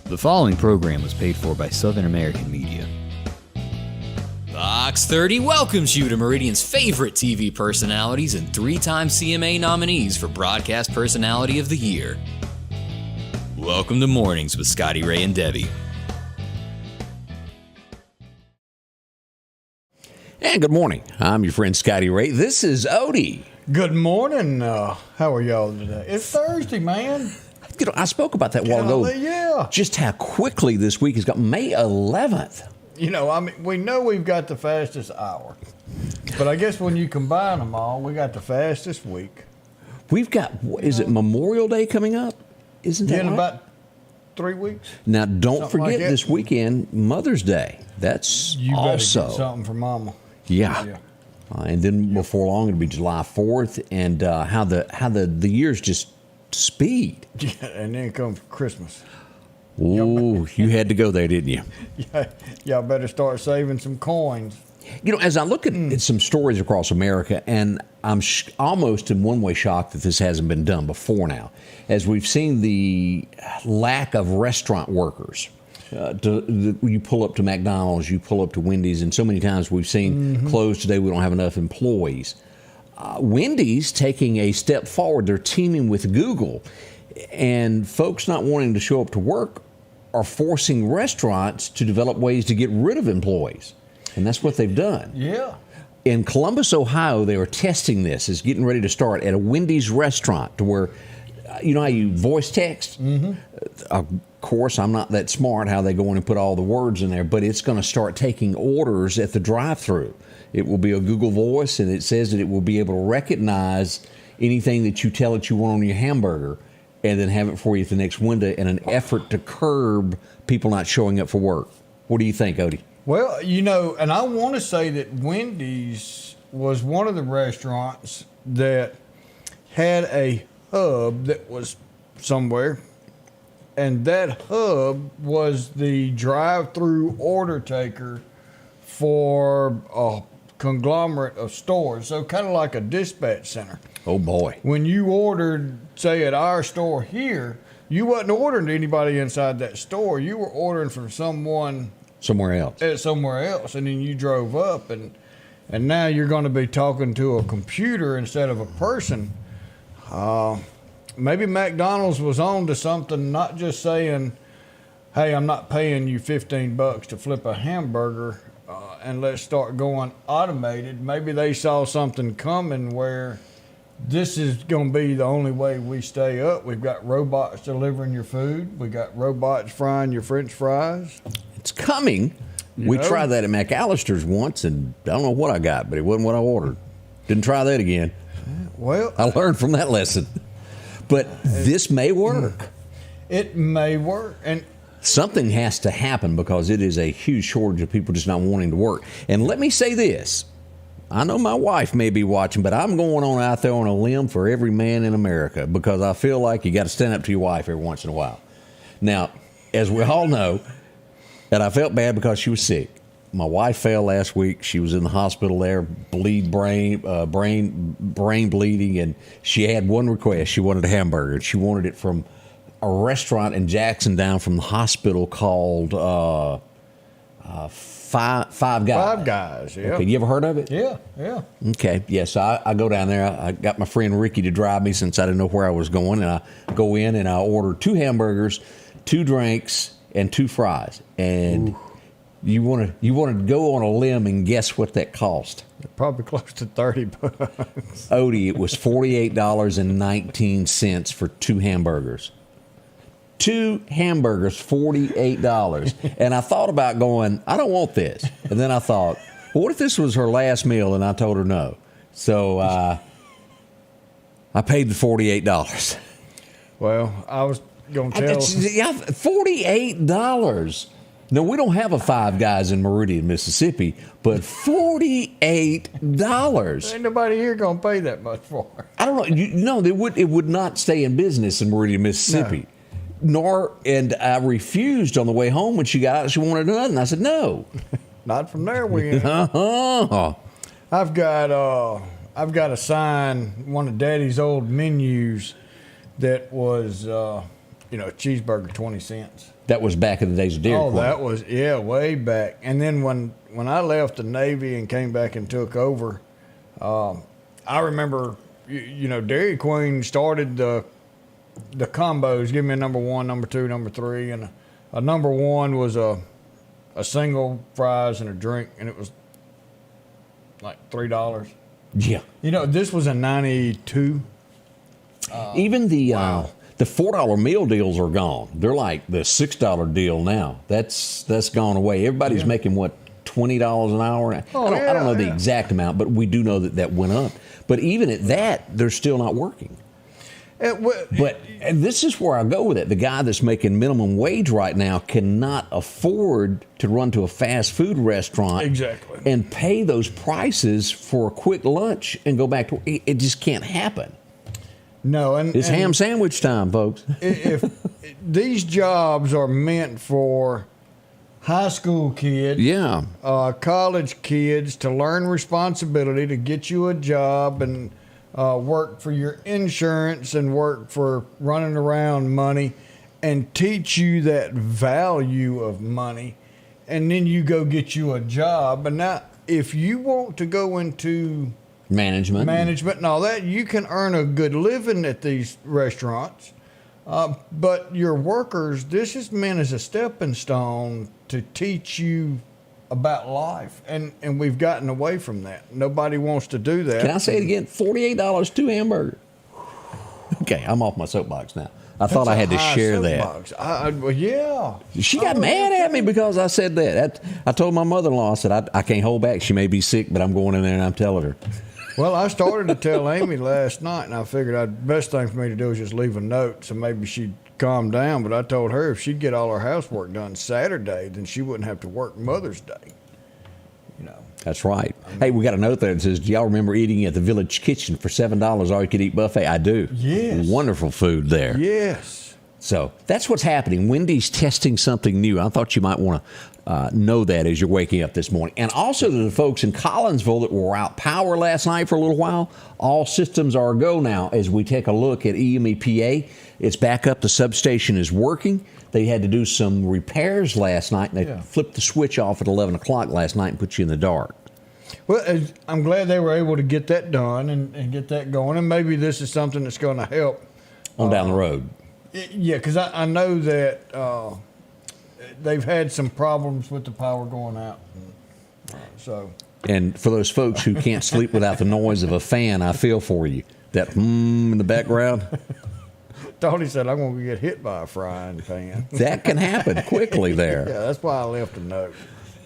The following program was paid for by Southern American Media. Fox 30 welcomes you to Meridian's favorite TV personalities and three-time CMA nominees for Broadcast Personality of the Year. Welcome to Mornings with Scotty Ray and Debbie. And good morning. I'm your friend Scotty Ray. This is Odie. Good morning. How are y'all today? It's Thursday, man. You know, I spoke about that a while ago. Yeah. Just how quickly this week has gone. May 11th. You know, I mean, we know we've got the fastest hour, but I guess when you combine them all, we got the fastest week. We've got, is it Memorial Day coming up? Isn't that In right? about 3 weeks. Now, don't Something forget like this weekend, Mother's Day. That's You better also. get something for Mama. Yeah. And then before long, it'll be July 4th, and how the years just speed. Yeah, and then comes Christmas. Ooh, you had to go there, didn't you? Yeah, y'all better start saving some coins. You know, as I look at some stories across America, and I'm almost in one way shocked that this hasn't been done before now, as we've seen the lack of restaurant workers. You pull up to McDonald's, you pull up to Wendy's, and so many times we've seen closed today, we don't have enough employees. Wendy's taking a step forward. They're teaming with Google, and folks not wanting to show up to work are forcing restaurants to develop ways to get rid of employees. And that's what they've done. Yeah. In Columbus, Ohio, they are testing this. It's getting ready to start at a Wendy's restaurant to where, you know how you voice text? Of course, I'm not that smart how they go in and put all the words in there, but it's going to start taking orders at the drive-thru. It will be a Google Voice, and it says that it will be able to recognize anything that you tell it you want on your hamburger and then have it for you at the next window in an effort to curb people not showing up for work. What do you think, Odie? Well, you know, and I want to say that Wendy's was one of the restaurants that had a hub that was somewhere, and that hub was the drive-through order taker for a conglomerate of stores, so kind of like a dispatch center. Oh, boy. When you ordered, say, at our store here, you wasn't ordering to anybody inside that store. You were ordering from someone Somewhere else. somewhere else, and then you drove up, and now you're going to be talking to a computer instead of a person. Maybe McDonald's was on to something, not just saying, hey, I'm not paying you $15 to flip a hamburger, and let's start going automated. Maybe they saw something coming where this is going to be the only way we stay up. We've got robots delivering your food. We got robots frying your French fries. It's coming. We tried that at McAllister's once, and I don't know what I got, but it wasn't what I ordered. Didn't try that again. Well, I learned from that lesson. But this may work. it may work. And Something has to happen because it is a huge shortage of people just not wanting to work. And let me say this. I know my wife may be watching, but I'm going on out there on a limb for every man in America because I feel like you got to stand up to your wife every once in a while. Now, as we all know, and I felt bad because she was sick. My wife fell last week. She was in the hospital there, brain bleeding, and she had one request. She wanted a hamburger, and she wanted it from a restaurant in Jackson down from the hospital called Five Guys. Five Guys, yeah. Okay, you ever heard of it? Yeah. Okay, yes, I go down there. I got my friend Ricky to drive me since I didn't know where I was going, and I go in and I order 2 hamburgers, 2 drinks, and 2 fries. And you want to go on a limb and guess what that cost? Probably close to $30. Odie, it was $48.19 for 2 hamburgers. 2 hamburgers, $48. And I thought about going, I don't want this. And then I thought, well, what if this was her last meal? And I told her no. So I paid the $48. Well, I was going to tell. Yeah, $48. No, we don't have a Five Guys in Meridian, Mississippi, but $48. Ain't nobody here going to pay that much for it. I don't know. It would not stay in business in Meridian, Mississippi. No. And I refused on the way home when she got out. She wanted another, and I said no. Not from there, we ain't. Uh-huh. I've got to sign one of Daddy's old menus that was a cheeseburger 20 cents. That was back in the days of Dairy Queen. That was, way back. And then when I left the Navy and came back and took over, I remember, Dairy Queen started the combos. Give me a number 1, number 2, number 3, and a number 1 was a single fries and a drink, and it was like $3. Yeah. This was in 92. Even the $4 meal deals are gone. They're like the $6 deal now. That's gone away. Everybody's making what, $20 an hour? I don't know the exact amount, but we do know that went up. But even at that, they're still not working. And this is where I go with it. The guy that's making minimum wage right now cannot afford to run to a fast food restaurant and pay those prices for a quick lunch and go back to it. Just can't happen. No, it's ham sandwich time, folks. If these jobs are meant for high school kids, college kids to learn responsibility, to get you a job and work for your insurance and work for running around money and teach you that value of money, and then you go get you a job. And now, if you want to go into management and all that, you can earn a good living at these restaurants. But your workers, this is meant as a stepping stone to teach you about life. And we've gotten away from that. Nobody wants to do that. Can I say it again? $48, 2 hamburgers. Okay, I'm off my soapbox now. I thought I had to share that. She got mad at me because I said that. I told my mother-in-law, I said, I can't hold back. She may be sick, but I'm going in there and I'm telling her. Well, I started to tell Amy last night, and I figured the best thing for me to do is just leave a note so maybe she'd calm down. But I told her if she'd get all her housework done Saturday, then she wouldn't have to work Mother's Day. That's right. Hey, we got a note there that says, do y'all remember eating at the Village Kitchen for $7 all you could eat buffet? I do. Yes. Wonderful food there. Yes. So that's what's happening. Wendy's testing something new. I thought you might want to know that as you're waking up this morning. And also to the folks in Collinsville that were out power last night for a little while, all systems are a go now as we take a look at EMEPA. It's back up. The substation is working. They had to do some repairs last night, and they flipped the switch off at 11 o'clock last night and put you in the dark. Well, I'm glad they were able to get that done and get that going. And maybe this is something that's going to help on down the road. Yeah, because I know that they've had some problems with the power going out. And for those folks who can't sleep without the noise of a fan, I feel for you. That in the background. Tony said, I'm going to get hit by a frying pan. That can happen quickly there. Yeah, that's why I left a note.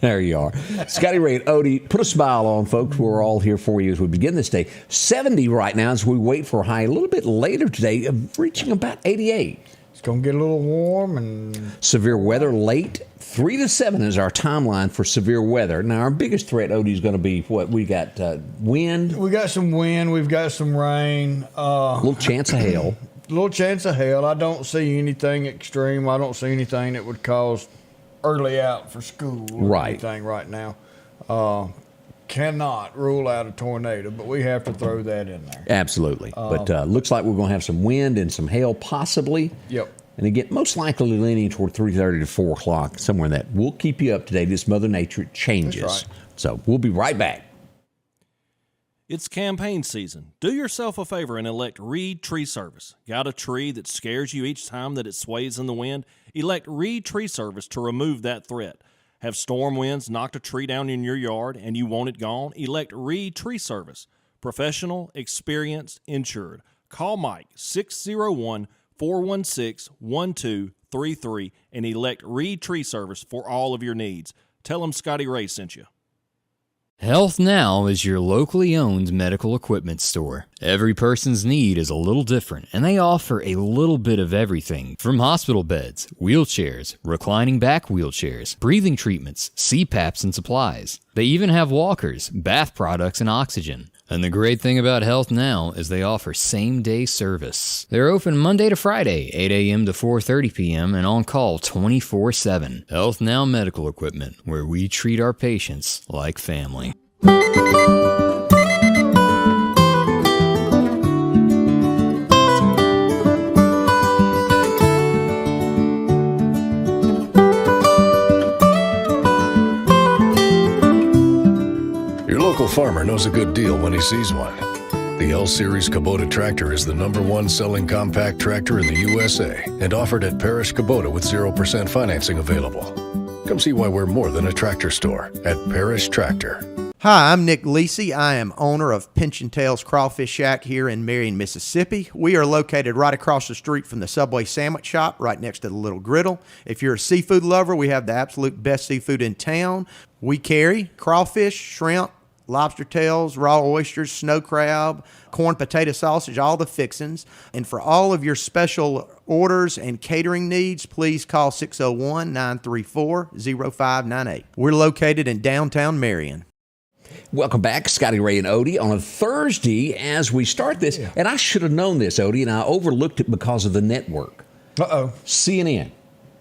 There you are. Scotty Ray and Odie, put a smile on, folks. We're all here for you as we begin this day. 70 right now as we wait for a high a little bit later today, reaching about 88. It's going to get a little warm. And severe weather late. 3 to 7 is our timeline for severe weather. Now, our biggest threat, Odie, is going to be what? We got wind. We got some wind. We've got some rain. A little chance of hail. Little chance of hail. I don't see anything extreme. I don't see anything that would cause early out for school or anything right now. Cannot rule out a tornado, but we have to throw that in there. Absolutely. But looks like we're going to have some wind and some hail possibly. Yep. And again, most likely leaning toward 3:30 to 4 o'clock, somewhere in that. We'll keep you up to date. It's Mother Nature. It changes. That's right. So we'll be right back. It's campaign season. Do yourself a favor and elect Reed Tree Service. Got a tree that scares you each time that it sways in the wind? Elect Reed Tree Service to remove that threat. Have storm winds knocked a tree down in your yard and you want it gone? Elect Reed Tree Service. Professional, experienced, insured. Call Mike 601-416-1233 and elect Reed Tree Service for all of your needs. Tell them Scotty Ray sent you. Health Now is your locally owned medical equipment store. Every person's need is a little different, and they offer a little bit of everything from hospital beds, wheelchairs, reclining back wheelchairs, breathing treatments, CPAPs and supplies. They even have walkers, bath products, and oxygen. And the great thing about Health Now is they offer same-day service. They're open Monday to Friday, 8 a.m. to 4:30 p.m. and on call 24/7. Health Now Medical Equipment, where we treat our patients like family. local farmer knows a good deal when he sees one. The L-Series Kubota tractor is the #1 selling compact tractor in the USA and offered at Parish Kubota with 0% financing available. Come see why we're more than a tractor store at Parish Tractor. Hi, I'm Nick Lisi. I am owner of Pinch and Tails Crawfish Shack here in Marion, Mississippi. We are located right across the street from the Subway Sandwich Shop, right next to the Little Griddle. If you're a seafood lover, we have the absolute best seafood in town. We carry crawfish, shrimp, lobster tails, raw oysters, snow crab, corn potato sausage, all the fixins. And for all of your special orders and catering needs, please call 601-934-0598. We're located in downtown Marion. Welcome back, Scotty Ray and Odie, on a Thursday as we start this. Yeah. And I should have known this, Odie, and I overlooked it because of the network. CNN.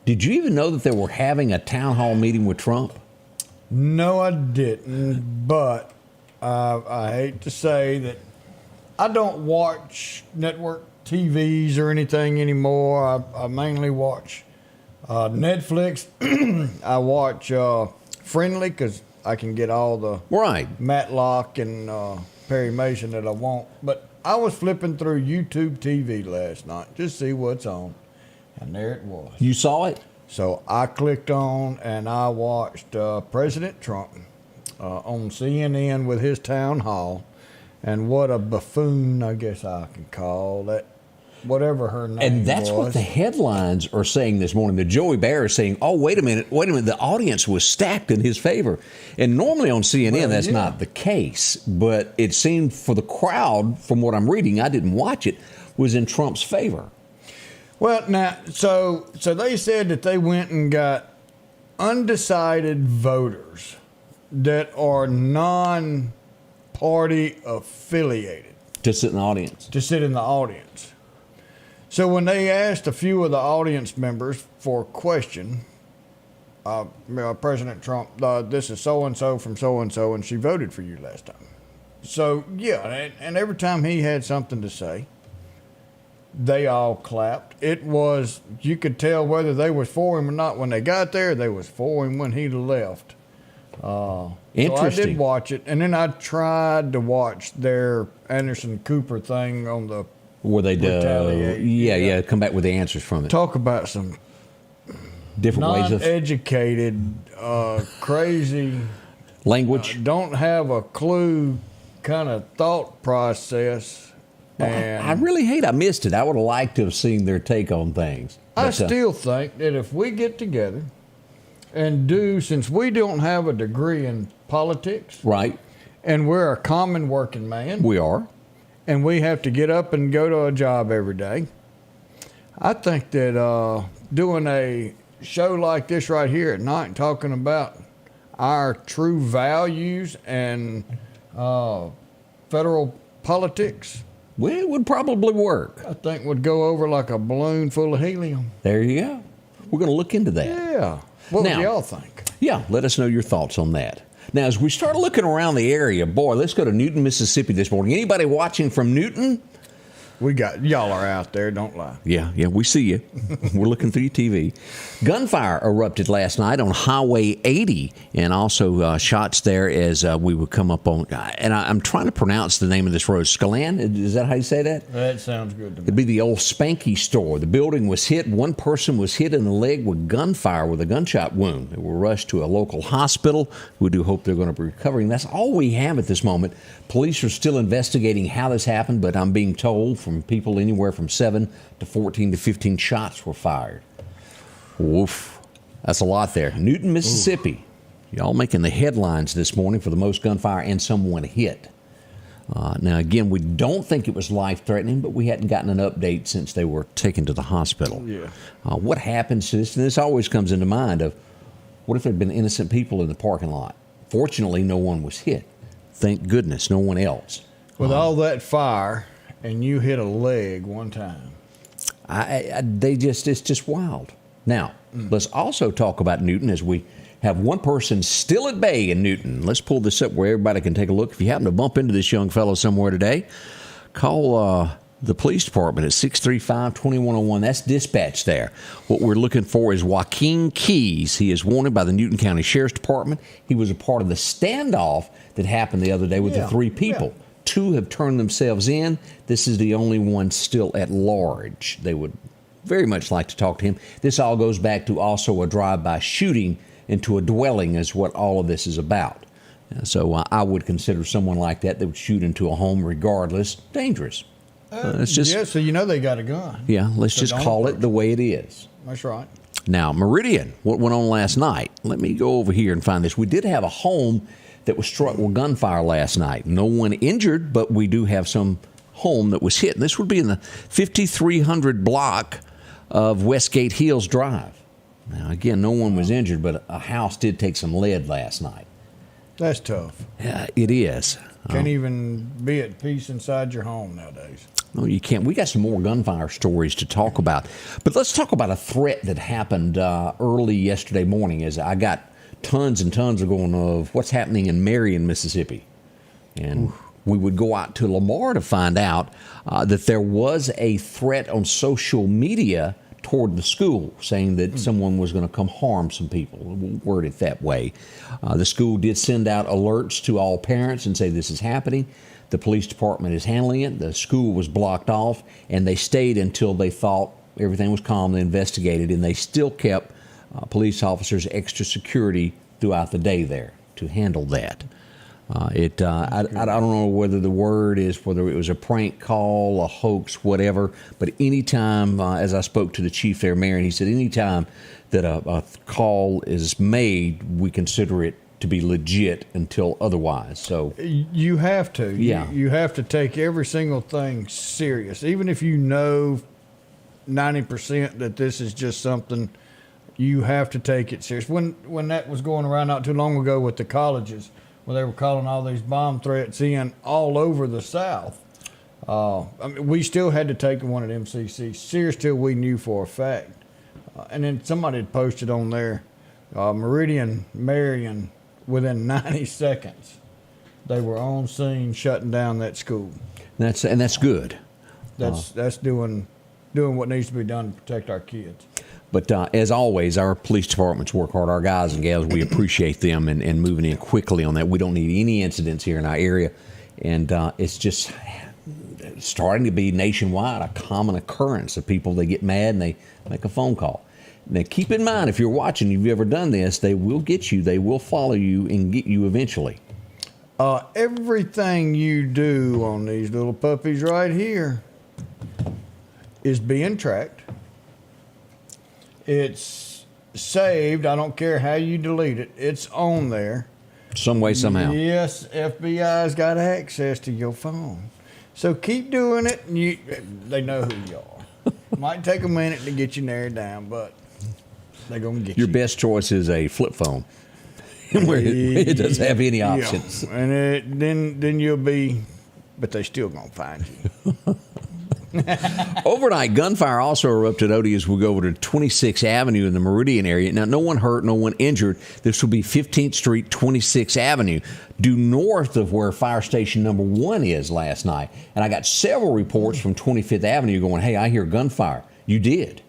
Did you even know that they were having a town hall meeting with Trump? No, I didn't, but I hate to say that I don't watch network TVs or anything anymore. I mainly watch Netflix. I watch Friendly because I can get all the Matlock and Perry Mason that I want. But I was flipping through YouTube TV last night just to see what's on, and there it was. You saw it? So I clicked on and I watched President Trump on CNN with his town hall, and what a buffoon, I guess I can call that, whatever her name was. And that's what the headlines are saying this morning. The Joey Bear is saying, oh, wait a minute, the audience was stacked in his favor. And normally on CNN, that's not the case. But it seemed for the crowd, from what I'm reading, I didn't watch it, was in Trump's favor. Well, now, so they said that they went and got undecided voters that are non-party affiliated. To sit in the audience. So when they asked a few of the audience members for a question, President Trump, this is so-and-so from so-and-so, and she voted for you last time. So, yeah, and every time he had something to say, they all clapped. It was, you could tell whether they was for him or not. When they got there, they was for him when he left. Interesting. So I did watch it, and then I tried to watch their Anderson Cooper thing on the where they do, come back with the answers from it. Talk about some different ways of non-educated, crazy language. Don't have a clue kind of thought process. And I really hate I missed it. I would have liked to have seen their take on things. I still think that if we get together and since we don't have a degree in politics, right, and we're a common working man, we are, and we have to get up and go to a job every day, I think that doing a show like this right here at night, talking about our true values and federal politics, well, it would probably work. I think would go over like a balloon full of helium. There you go. We're going to look into that. Yeah. What would y'all think? Yeah, let us know your thoughts on that. Now, as we start looking around the area, boy, let's go to Newton, Mississippi this morning. Anybody watching from Newton? Y'all are out there, don't lie. Yeah, we see you. We're looking through your TV. Gunfire erupted last night on Highway 80, and also shots there as we would come up on, and I'm trying to pronounce the name of this road. Scalan, is that how you say that? That sounds good to me. It'd be the old Spanky store. The building was hit. One person was hit in the leg with gunfire with a gunshot wound. They were rushed to a local hospital. We do hope they're going to be recovering. That's all we have at this moment. Police are still investigating how this happened, but I'm being told from people anywhere from 7 to 14 to 15 shots were fired. Woof. That's a lot there. Newton, Mississippi. Y'all making the headlines this morning for the most gunfire and someone hit. Now, again, we don't think it was life-threatening, but we hadn't gotten an update since they were taken to the hospital. Yeah. What happens to this? And this always comes into mind of, what if there had been innocent people in the parking lot? Fortunately, no one was hit. Thank goodness, no one else. With all that fire, and you hit a leg one time. It's just wild. Now, let's also talk about Newton as we have one person still at bay in Newton. Let's pull this up where everybody can take a look. If you happen to bump into this young fellow somewhere today, call the police department at 635-2101. That's dispatch there. What we're looking for is Joaquin Keys. He is wanted by the Newton County Sheriff's Department. He was a part of the standoff that happened the other day with the 3 people. Yeah. 2 have turned themselves in. This is the only one still at large. They would very much like to talk to him. This all goes back to also a drive-by shooting into a dwelling is what all of this is about. So I would consider someone like that would shoot into a home regardless dangerous. It's just, yeah, so you know they got a gun. Yeah, let's just call it the way it is. That's right. Now, Meridian, what went on last night? Let me go over here and find this. We did have a home that was struck with gunfire last night. No one injured, but we do have some home that was hit. And this would be in the 5300 block of Westgate Hills Drive. Now, again, no one was injured, but a house did take some lead last night. That's tough. Yeah, it is. Can't even be at peace inside your home nowadays. No, you can't. We got some more gunfire stories to talk about. But let's talk about a threat that happened early yesterday morning as I got tons and tons of what's happening in Marion, Mississippi. And we would go out to Lamar to find out that there was a threat on social media toward the school, saying that someone was going to come harm some people. We'll word it that way. The school did send out alerts to all parents and say this is happening. The police department is handling it. The school was blocked off, and they stayed until they thought everything was calm. They investigated, and they still kept police officers extra security throughout the day there to handle that. I don't know whether the word is whether it was a prank call, a hoax, whatever. But anytime, as I spoke to the chief there, Marion, he said anytime that a call is made, we consider it to be legit until otherwise. So you have to. Yeah. You have to take every single thing serious, even if you know 90% that this is just something. You have to take it serious. When that was going around not too long ago with the colleges, where they were calling all these bomb threats in all over the South. I mean, we still had to take the one at MCC serious till we knew for a fact. And then somebody had posted on there, Meridian, Marion, within 90 seconds, they were on scene shutting down that school. That's good. That's doing what needs to be done to protect our kids. But as always, our police departments work hard. Our guys and gals, we appreciate them and moving in quickly on that. We don't need any incidents here in our area. And it's just starting to be nationwide a common occurrence of people, they get mad and they make a phone call. Now, keep in mind, if you're watching, you've ever done this, they will get you, they will follow you and get you eventually. Everything you do on these little puppies right here is being tracked. It's saved. I don't care how you delete it. It's on there. Some way, somehow. Yes, FBI's got access to your phone. So keep doing it, and they know who you are. Might take a minute to get you narrowed down, but they're going to get you. Your best choice is a flip phone, where it doesn't have any options. Yeah. And then you'll be, but they still going to find you. Overnight, gunfire also erupted, Odie, as we go over to 26th Avenue in the Meridian area. Now, no one hurt, no one injured. This will be 15th Street, 26th Avenue, due north of where fire station number 1 is last night. And I got several reports from 25th Avenue going, hey, I hear gunfire. You did.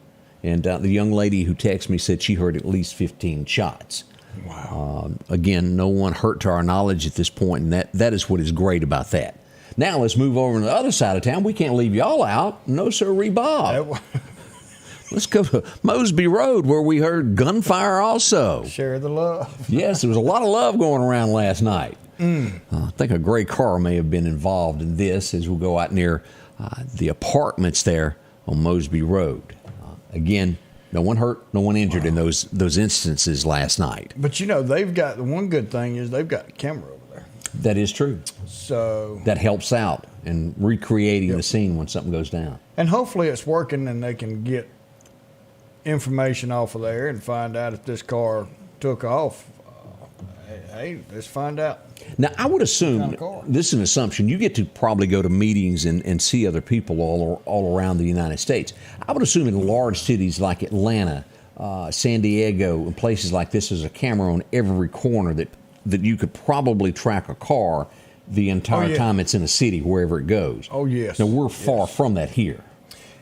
And the young lady who texted me said she heard at least 15 shots. Wow. Again, no one hurt to our knowledge at this point, and that is what is great about that. Now let's move over to the other side of town. We can't leave y'all out. No, sirree, Bob. Let's go to Mosby Road, where we heard gunfire also. Share the love. Yes, there was a lot of love going around last night. I think a gray car may have been involved in this as we go out near the apartments there on Mosby Road. Again, no one hurt, no one injured in those instances last night. But, they've got, the one good thing is they've got a camera over there. That is true. So that helps out in recreating the scene when something goes down. And hopefully it's working and they can get information off of there and find out if this car took off. Hey, let's find out. Now, I would assume, this is an assumption, you get to probably go to meetings and see other people all around the United States. I would assume in large cities like Atlanta, San Diego, and places like this, there's a camera on every corner that you could probably track a car the entire yeah. time it's in a city, wherever it goes. Oh, yes. Now, we're far from that here.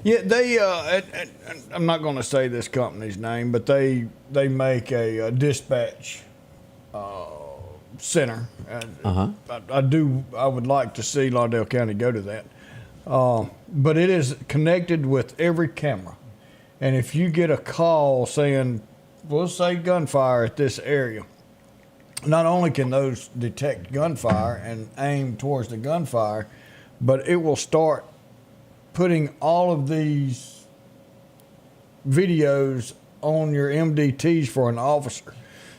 Yeah, they. I'm not going to say this company's name, but they make a dispatch center. I would like to see Lauderdale County go to that, but it is connected with every camera, and if you get a call saying, we'll say gunfire at this area, not only can those detect gunfire and aim towards the gunfire, but it will start putting all of these videos on your MDTs for an officer.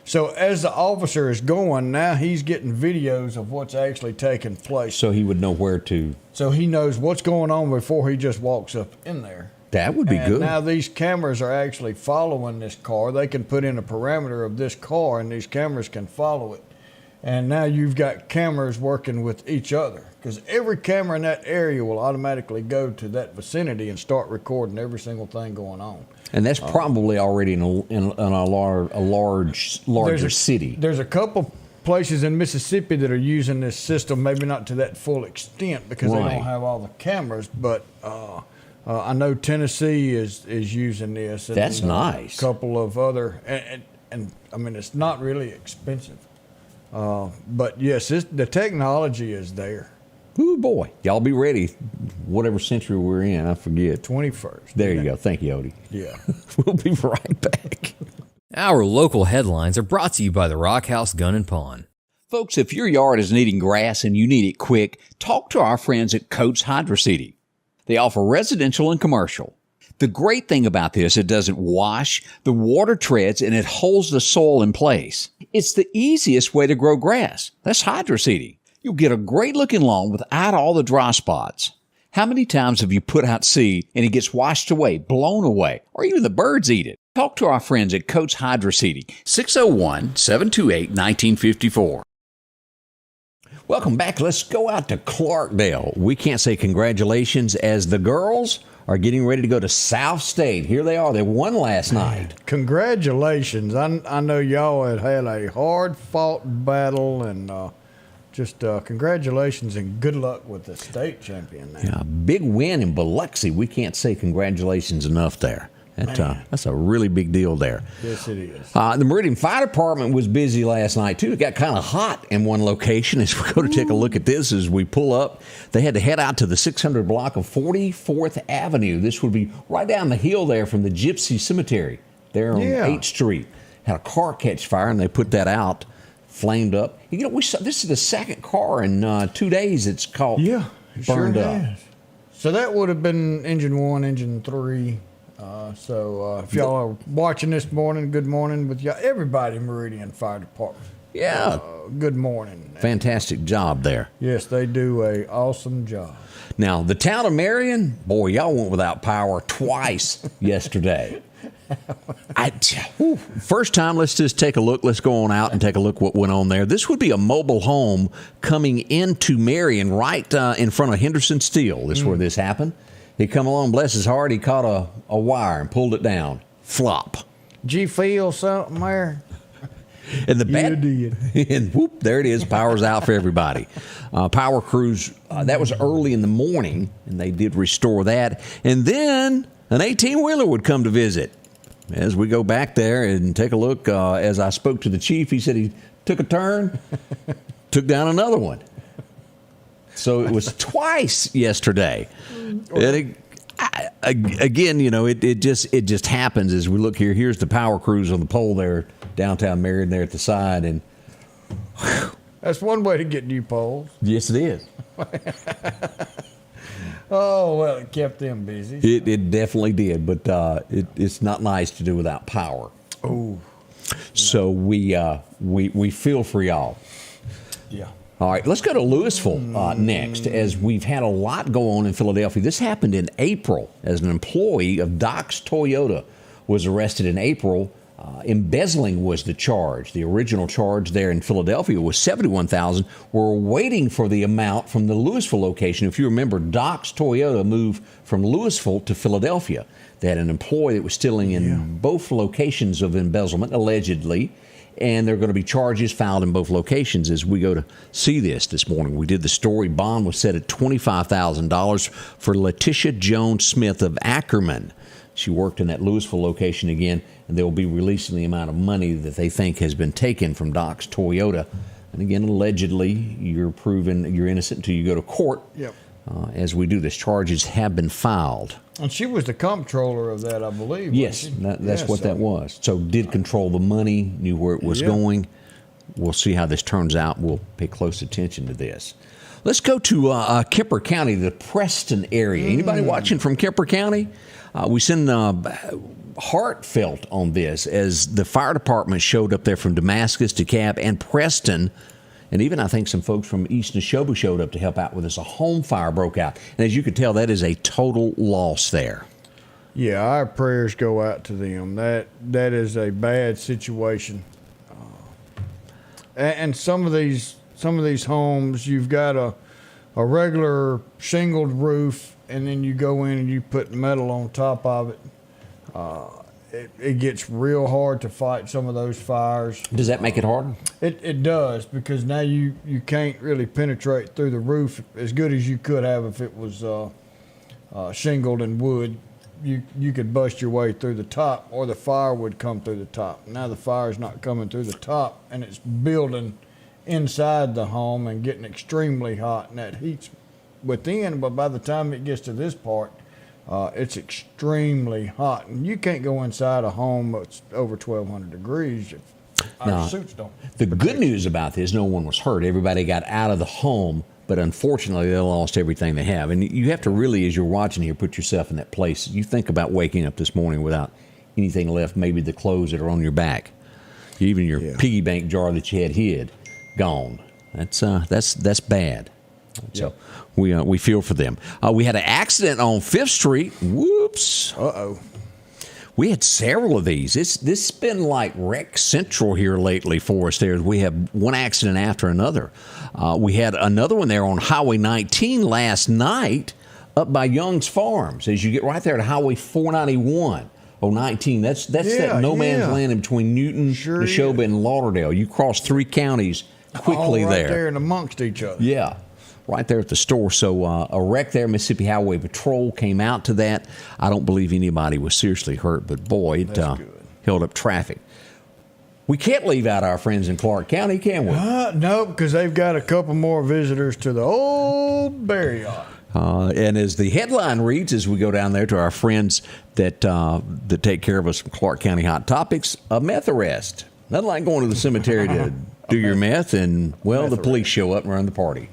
So as the officer is going, now he's getting videos of what's actually taking place. So he would know where to. So he knows what's going on before he just walks up in there. That would be And good. now these cameras are actually following this car. They can put in a parameter of this car, and these cameras can follow it. And now you've got cameras working with each other, because every camera in that area will automatically go to that vicinity and start recording every single thing going on. And that's probably already in a larger city. There's a couple places in Mississippi that are using this system, maybe not to that full extent because they Right. don't have all the cameras, but I know Tennessee is using this. And, That's nice. A couple of other, and I mean, it's not really expensive. But yes, the technology is there. Ooh, boy. Y'all be ready. Whatever century we're in, I forget. 21st. There you go. Thank you, Odie. Yeah. We'll be right back. Our local headlines are brought to you by the Rock House Gun and Pawn. Folks, if your yard is needing grass and you need it quick, talk to our friends at Coates Hydro Seeding. They offer residential and commercial. The great thing about this, it doesn't wash, the water treads, and it holds the soil in place. It's the easiest way to grow grass. That's hydro seeding. You'll get a great-looking lawn without all the dry spots. How many times have you put out seed and it gets washed away, blown away, or even the birds eat it? Talk to our friends at Coates Hydro Seeding, 601-728-1954. Welcome back. Let's go out to Clarkdale. We can't say congratulations as the girls are getting ready to go to South State. Here they are. They won last night. Congratulations. I know y'all had a hard-fought battle, and just congratulations and good luck with the state champion now. Yeah, big win in Biloxi. We can't say congratulations enough there. That's a really big deal there. Yes, it is. The Meridian Fire Department was busy last night, too. It got kind of hot in one location. As we go to take a look at this, as we pull up, they had to head out to the 600 block of 44th Avenue. This would be right down the hill there from the Gypsy Cemetery there on 8th Street. Had a car catch fire, and they put that out, flamed up. You know, this is the second car in 2 days it's caught burned up. So that would have been engine 1, engine 3. If y'all are watching this morning, good morning with y'all. Everybody in Meridian Fire Department. Yeah. Good morning. Fantastic job there. Yes, they do a awesome job. Now, the town of Marion, boy, y'all went without power twice yesterday. First time, let's just take a look. Let's go on out and take a look what went on there. This would be a mobile home coming into Marion right in front of Henderson Steel. This is where this happened. He come along, bless his heart, he caught a wire and pulled it down. Flop. Did you feel something there? And the You did. And whoop, there it is. Power's out for everybody. Power crews, that was early in the morning, and they did restore that. And then an 18-wheeler would come to visit. As we go back there and take a look, as I spoke to the chief, he said he took a turn, took down another one. So it was twice yesterday. And again, you know, it just happens as we look here. Here's the power crews on the pole there, downtown Marion there at the side, and That's one way to get new poles. yes, it is. Oh, well, it kept them busy. It definitely did, but it's not nice to do without power. Oh. So we feel for y'all. Yeah. All right, let's go to Louisville next, as we've had a lot go on in Philadelphia. This happened in April, as an employee of Doc's Toyota was arrested in April. Embezzling was the charge. The original charge there in Philadelphia was $71,000. We're waiting for the amount from the Louisville location. If you remember, Doc's Toyota moved from Louisville to Philadelphia. They had an employee that was stealing in both locations of embezzlement, allegedly. and there are going to be charges filed in both locations as we go to see this morning. We did the story. Bond was set at $25,000 for Letitia Jones Smith of Ackerman. She worked in that Louisville location again, and they will be releasing the amount of money that they think has been taken from Doc's Toyota. And again, allegedly, you're proven you're innocent until you go to court. Yep. As we do this, charges have been filed. And she was the comptroller of that, I believe. Yes, that's what that was. So did control the money, knew where it was going. We'll see how this turns out. We'll pay close attention to this. Let's go to Kemper County, the Preston area. Anybody watching from Kemper County? We send heartfelt on this as the fire department showed up there from Damascus, DeKalb, and Preston. And even I think some folks from East Neshoba showed up to help out with us. A home fire broke out. And as you could tell, that is a total loss there. Yeah, our prayers go out to them. That is a bad situation. And some of these homes, you've got a regular shingled roof, and then you go in and you put metal on top of it. It gets real hard to fight some of those fires. Does that make it harder? It does, because now you can't really penetrate through the roof as good as you could have if it was shingled and wood. You could bust your way through the top, or the fire would come through the top. Now the fire's not coming through the top, and it's building inside the home and getting extremely hot, and that heat's within. But by the time it gets to this part, it's extremely hot, and you can't go inside a home that's over 1,200 degrees if our suits don't. The good news about this, no one was hurt. Everybody got out of the home, but unfortunately they lost everything they have. And you have to really, as you're watching here, put yourself in that place. You think about waking up this morning without anything left, maybe the clothes that are on your back, even your piggy bank jar that you had hid, gone. That's bad. So we feel for them. We had an accident on 5th Street. Whoops. Uh-oh. We had several of these. This has been like wreck central here lately for us there. We have one accident after another. We had another one there on Highway 19 last night up by Young's Farms. As you get right there to Highway 491. 19. That's that no man's land in between Newton, Neshoba, and Lauderdale. You cross 3 counties quickly all right there. there and amongst each other. Yeah. Right there at the store. So a wreck there. Mississippi Highway Patrol came out to that. I don't believe anybody was seriously hurt, but boy, it held up traffic. We can't leave out our friends in Clark County, can we? No, because they've got a couple more visitors to the old Barriott. And as the headline reads, as we go down there to our friends that take care of us from Clark County Hot Topics, a meth arrest. Nothing like going to the cemetery to do your meth, and, the police show up and run the party.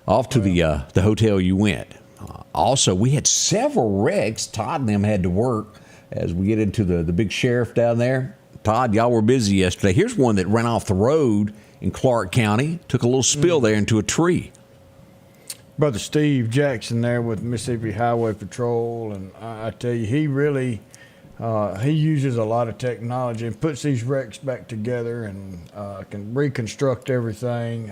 Off to the hotel you went. Also, we had several wrecks. Todd and them had to work as we get into the big sheriff down there. Todd, y'all were busy yesterday. Here's one that ran off the road in Clark County. Took a little spill there into a tree. Brother Steve Jackson there with Mississippi Highway Patrol, and I tell you, he really he uses a lot of technology and puts these wrecks back together and can reconstruct everything.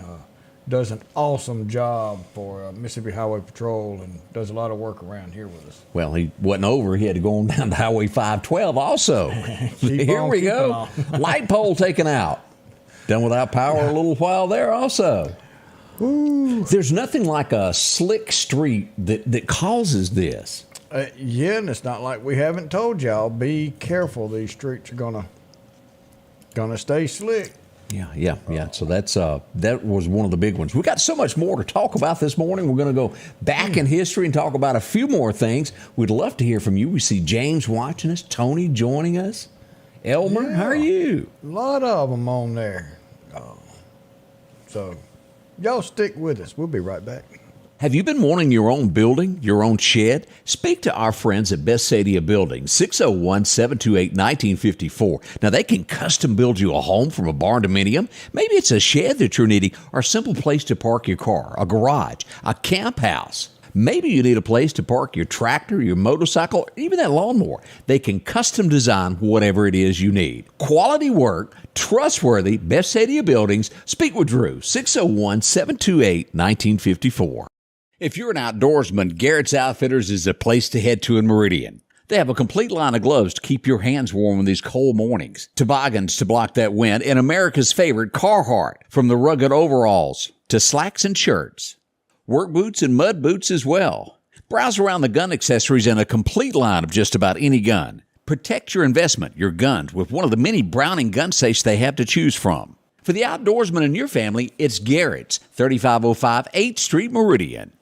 Does an awesome job for Mississippi Highway Patrol and does a lot of work around here with us. Well, he wasn't over. He had to go on down to Highway 512 also. Here we go. Light pole taken out. Done without power a little while there also. Ooh. There's nothing like a slick street that causes this. And it's not like we haven't told y'all. Be careful. These streets are gonna stay slick. Yeah. So that was one of the big ones. We got so much more to talk about this morning. We're going to go back in history and talk about a few more things. We'd love to hear from you. We see James watching us, Tony joining us. Elmer, how are you? A lot of them on there. So y'all stick with us. We'll be right back. Have you been wanting your own building, your own shed? Speak to our friends at Best Sadia Building, 601-728-1954. Now, they can custom build you a home from a barn dominium. Maybe it's a shed that you're needing or a simple place to park your car, a garage, a camp house. Maybe you need a place to park your tractor, your motorcycle, or even that lawnmower. They can custom design whatever it is you need. Quality work, trustworthy, Best Sadia Buildings. Speak with Drew, 601-728-1954. If you're an outdoorsman, Garrett's Outfitters is the place to head to in Meridian. They have a complete line of gloves to keep your hands warm in these cold mornings, toboggans to block that wind, and America's favorite Carhartt, from the rugged overalls to slacks and shirts. Work boots and mud boots as well. Browse around the gun accessories and a complete line of just about any gun. Protect your investment, your guns, with one of the many Browning gun safes they have to choose from. For the outdoorsman in your family, it's Garrett's, 3505 8th Street Meridian.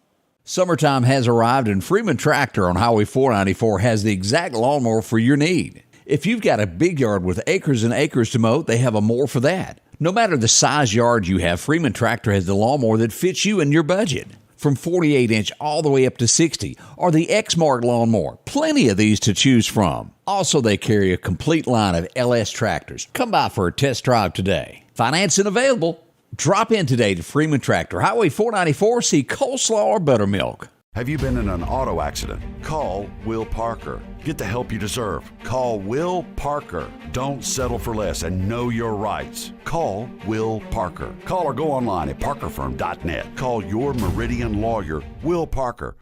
Summertime has arrived, and Freeman Tractor on Highway 494 has the exact lawnmower for your need. If you've got a big yard with acres and acres to mow, they have a mower for that. No matter the size yard you have, Freeman Tractor has the lawnmower that fits you and your budget. From 48-inch all the way up to 60, or the X-Mark lawnmower. Plenty of these to choose from. Also, they carry a complete line of LS tractors. Come by for a test drive today. Financing available. Drop in today to Freeman Tractor, Highway 494, see coleslaw or buttermilk. Have you been in an auto accident? Call Will Parker. Get the help you deserve. Call Will Parker. Don't settle for less and know your rights. Call Will Parker. Call or go online at parkerfirm.net. Call your Meridian lawyer, Will Parker.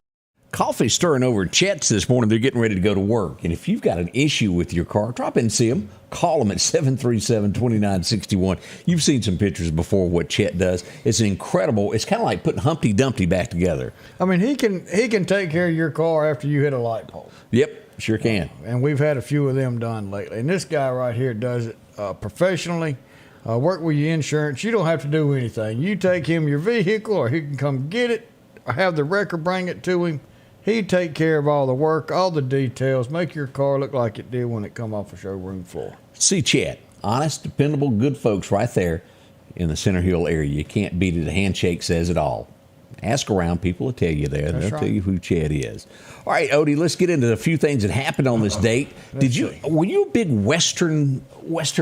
Coffee's stirring over at Chet's this morning. They're getting ready to go to work. And if you've got an issue with your car, drop in and see them. Call them at 737-2961. You've seen some pictures before of what Chet does. It's incredible. It's kind of like putting Humpty Dumpty back together. I mean, he can take care of your car after you hit a light pole. Yep, sure can. And we've had a few of them done lately. And this guy right here does it professionally. Work with your insurance. You don't have to do anything. You take him your vehicle, or he can come get it, or have the wrecker bring it to him. He'd take care of all the work, all the details, make your car look like it did when it come off the showroom floor. See Chet. Honest, dependable, good folks right there in the Center Hill area. You can't beat it. A handshake says it all. Ask around. People will tell you there. They'll tell you who Chet is. All right, Odie, let's get into a few things that happened on this date. Were you a big Western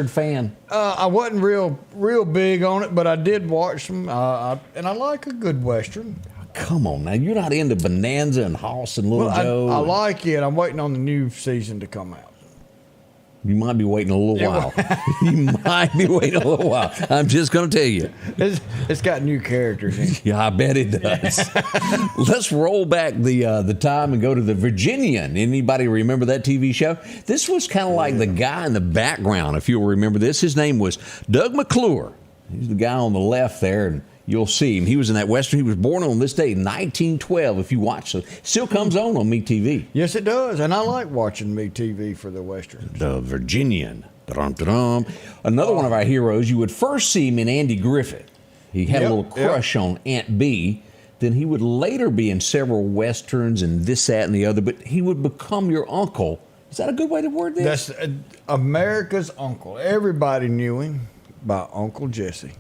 fan? I wasn't real big on it, but I did watch them, and I like a good Western. Come on now, you're not into Bonanza and Hoss and Little Joe. I like it. I'm waiting on the new season to come out. You might be waiting a little while. You might be waiting a little while. I'm just going to tell you. It's got new characters in it. Yeah, I bet it does. Let's roll back the time and go to the Virginian. Anybody remember that TV show? This was kind of like the guy in the background, if you'll remember this. His name was Doug McClure. He's the guy on the left there, and you'll see him. He was in that Western. He was born on this day, 1912, if you watch it. Still comes on MeTV. Yes, it does. And I like watching MeTV for the Westerns. The Virginian. Da-dum-da-dum. Another one of our heroes, you would first see him in Andy Griffith. He had a little crush on Aunt Bee. Then he would later be in several Westerns and this, that, and the other. But he would become your uncle. Is that a good way to word this? That's America's uncle. Everybody knew him by Uncle Jesse.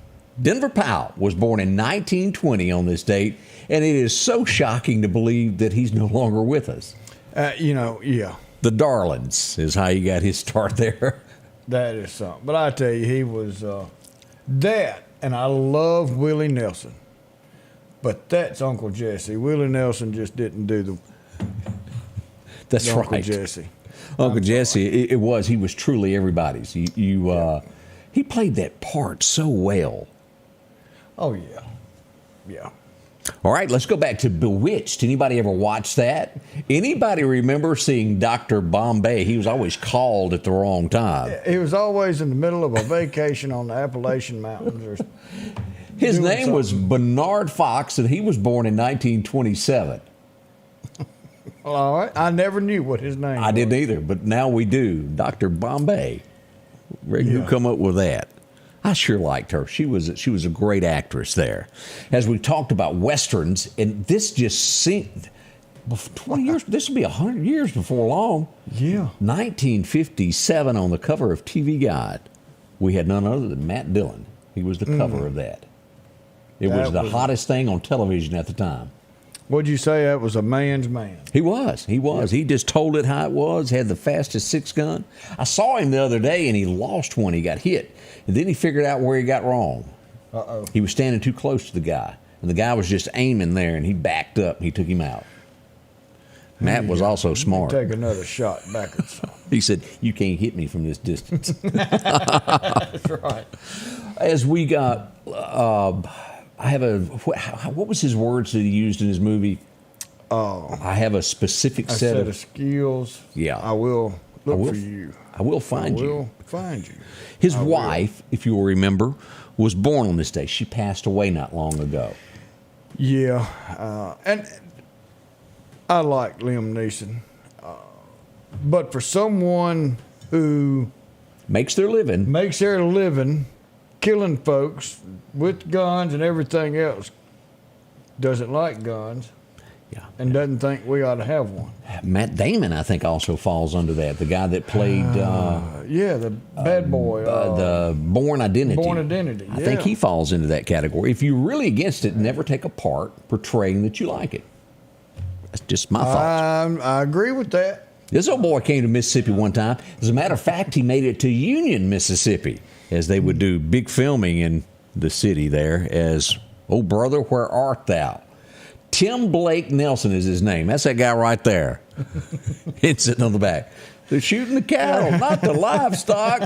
Denver Powell was born in 1920 on this date, and it is so shocking to believe that he's no longer with us. Yeah. The Darlings is how he got his start there. That is something. But I tell you, he was that, and I love Willie Nelson. But that's Uncle Jesse. Willie Nelson just didn't do the That's right. Uncle Jesse. Uncle Jesse, he was truly everybody's. He played that part so well. Oh, yeah. Yeah. All right, let's go back to Bewitched. Anybody ever watch that? Anybody remember seeing Dr. Bombay? He was always called at the wrong time. He was always in the middle of a vacation on the Appalachian Mountains. His name was Bernard Fox, and he was born in 1927. Well, all right. I never knew what his name was. I didn't either, but now we do. Dr. Bombay. Who come up with that? I sure liked her. She was a great actress there. As we talked about Westerns, and this just seemed 20 years. This will be 100 years before long. Yeah. 1957 on the cover of TV Guide, we had none other than Matt Dillon. He was the cover of that. It was the hottest thing on television at the time. What'd you say? That was a man's man. He was. Yeah. He just told it how it was, had the fastest six gun. I saw him the other day, and he lost one. He got hit. And then he figured out where he got wrong. Uh-oh. He was standing too close to the guy. And the guy was just aiming there, and he backed up, and he took him out. Matt was also smart. Take another shot backwards. He said, "You can't hit me from this distance." That's right. As we got... what was his words that he used in his movie? I have a specific a set of skills. Yeah. I will look for you. I will find I you. will find you. His wife, if you will remember, was born on this day. She passed away not long ago. Yeah, and I like Liam Neeson, but for someone who Makes their living. makes their living killing folks with guns and everything else, doesn't like guns, Yeah. and doesn't think we ought to have one. Matt Damon, I think, also falls under that. The guy that played Yeah, the bad boy. the Bourne Identity. Bourne Identity, I think yeah. he falls into that category. If you're really against it, never take a part portraying that you like it. That's just my thoughts. I agree with that. This old boy came to Mississippi one time. As a matter of fact, he made it to Union, Mississippi, as they would do big filming in the city there as, "Oh, brother, where art thou?" Tim Blake Nelson is his name. That's that guy right there. He's sitting on the back. They're shooting the cattle, not the livestock.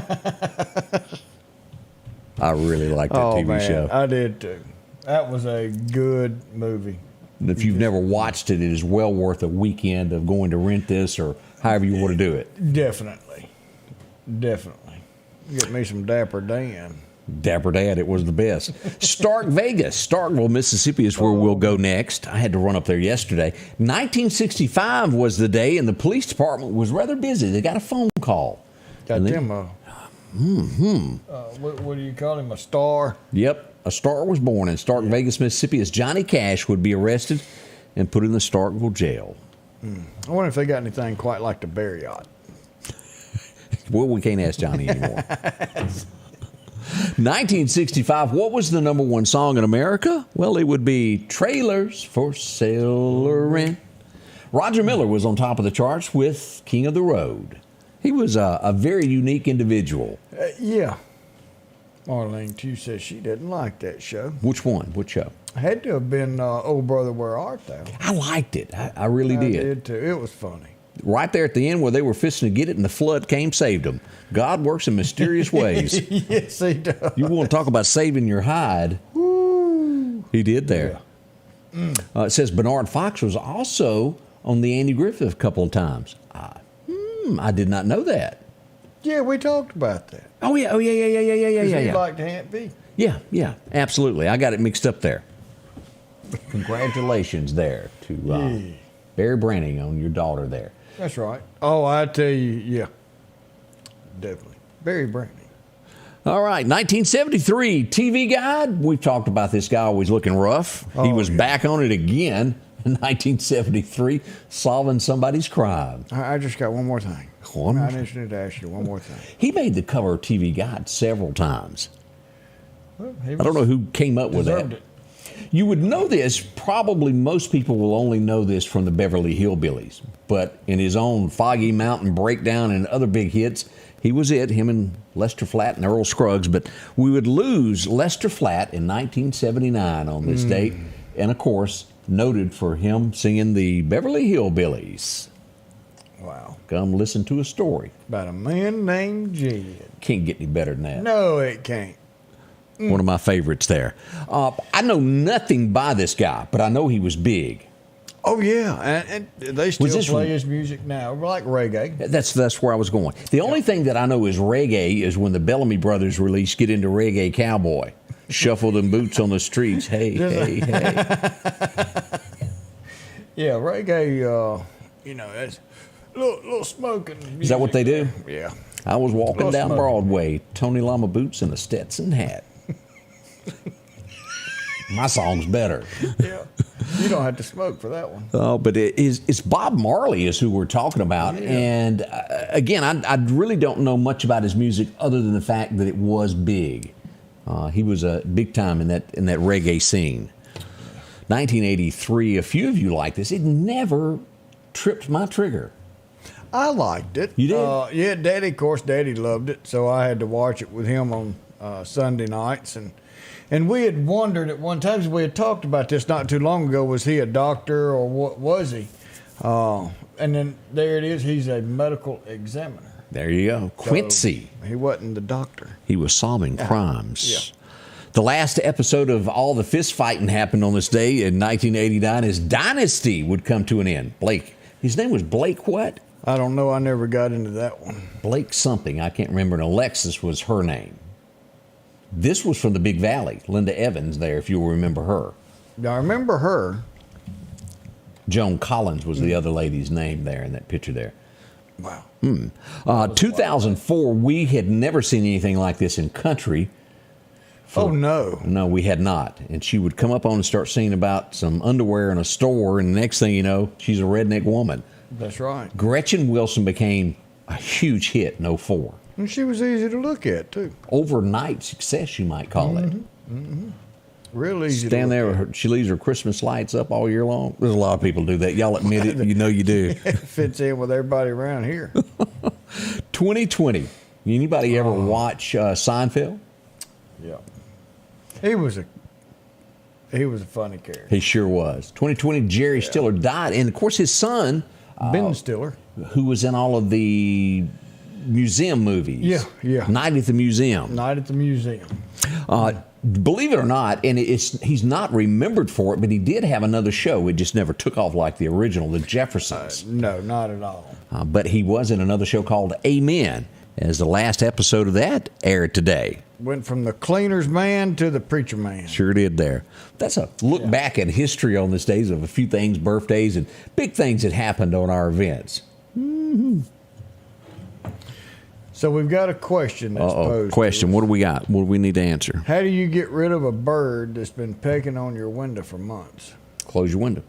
I really like that TV show. I did too. That was a good movie. And if you've never watched it, it is well worth a weekend of going to rent this or however you want to do it. Definitely. Get me some Dapper Dan. Dapper Dad, it was the best. Stark Vegas, Starkville, Mississippi is where we'll go next. I had to run up there yesterday. 1965 was the day, and the police department was rather busy. They got a phone call. Got And they- them what do you call him, a star? Yep, a star was born in Stark Vegas, Mississippi, as Johnny Cash would be arrested and put in the Starkville jail. I wonder if they got anything quite like the Bear Yacht. Well, we can't ask Johnny anymore. 1965, what was the number one song in America? Well, it would be Trailers for Sale or Rent. Roger Miller was on top of the charts with King of the Road. He was a very unique individual. Yeah. Marlene Q says she didn't like that show. Which one? Which show? Had to have been Oh Brother, Where Art Thou? I liked it. I really I did. did too. It was funny. Right there at the end where they were fisting to get it and the flood came, saved them. God works in mysterious ways. Yes, he does. You want to talk about saving your hide? He did there. It says Bernard Fox was also on the Andy Griffith a couple of times. I did not know that. Yeah, we talked about that. Oh yeah, He liked Aunt V. Yeah, absolutely. I got it mixed up there. Congratulations there to Barry Branning on your daughter there. That's right. Oh, I tell you, yeah. Definitely. Barry Brandy. All right, 1973 TV Guide. We've talked about this guy always looking rough. He was back on it again in 1973, solving somebody's crime. I just got one more thing. I just need to ask you one more thing. He made the cover of TV Guide several times. Well, I don't know who came up with that. deserved it. You would know this, probably most people will only know this from the Beverly Hillbillies, but in his own Foggy Mountain Breakdown and other big hits, he was it, him and Lester Flatt and Earl Scruggs, but we would lose Lester Flatt in 1979 on this date, and of course, noted for him singing the Beverly Hillbillies. Wow. Come listen to a story. About a man named Jed. Can't get any better than that. No, it can't. One of my favorites there. I know nothing by this guy, but I know he was big. Oh, yeah. And they still this play one? his music now, like reggae. That's where I was going. The only thing that I know is reggae is when the Bellamy Brothers release Get Into Reggae Cowboy. Shuffle them boots on the streets. Hey, hey, hey. Yeah, reggae, that's a little smoking. Is that what they do? Yeah. I was walking Little down smoke. Broadway, Tony Lama boots and a Stetson hat. My song's better. Yeah. You don't have to smoke for that one. Oh, but it's Bob Marley is who we're talking about. Yeah. And again, I really don't know much about his music other than the fact that it was big. He was big time in that reggae scene. 1983, a few of you like this. It never tripped my trigger. I liked it. You did? Yeah, Daddy loved it, so I had to watch it with him on Sunday nights. And we had wondered at one time, we had talked about this not too long ago, was he a doctor or what was he? And then there it is, he's a medical examiner. There you go. Quincy. So he wasn't the doctor. He was solving crimes. Yeah. The last episode of all the fist fighting happened on this day in 1989. His dynasty would come to an end. Blake, his name was Blake what? I don't know. I never got into that one. Blake something. I can't remember. And Alexis was her name. This was from the Big Valley. Linda Evans there, if you'll remember her. I remember her. Joan Collins was the other lady's name there in that picture there. Wow. 2004, we had never seen anything like this in country. Oh, no. No, we had not. And she would come up on and start singing about some underwear in a store, and the next thing you know, she's a redneck woman. That's right. Gretchen Wilson became a huge hit in 04. And she was easy to look at, too. Overnight success, you might call it. Mm-hmm. Real easy Stand to there, look at. she leaves her Christmas lights up all year long. There's a lot of people do that. Y'all admit it. You know you do. It fits in with everybody around here. 2020. Anybody ever watch Seinfeld? Yeah. He was a funny character. He sure was. 2020, Jerry Stiller died. And, of course, his son, Ben Stiller, who was in all of the museum movies. Yeah. Night at the Museum. Night at the Museum. Believe it or not, and he's not remembered for it, but he did have another show. It just never took off like the original, The Jeffersons. No, not at all. But he was in another show called Amen, as the last episode of that aired today. Went from the cleaner's man to the preacher man. Sure did there. That's a look back at history on this days of a few things, birthdays, and big things that happened on our events. Mm-hmm. So we've got a question that's posed. Question. What do we got? What do we need to answer? How do you get rid of a bird that's been pecking on your window for months? Close your window.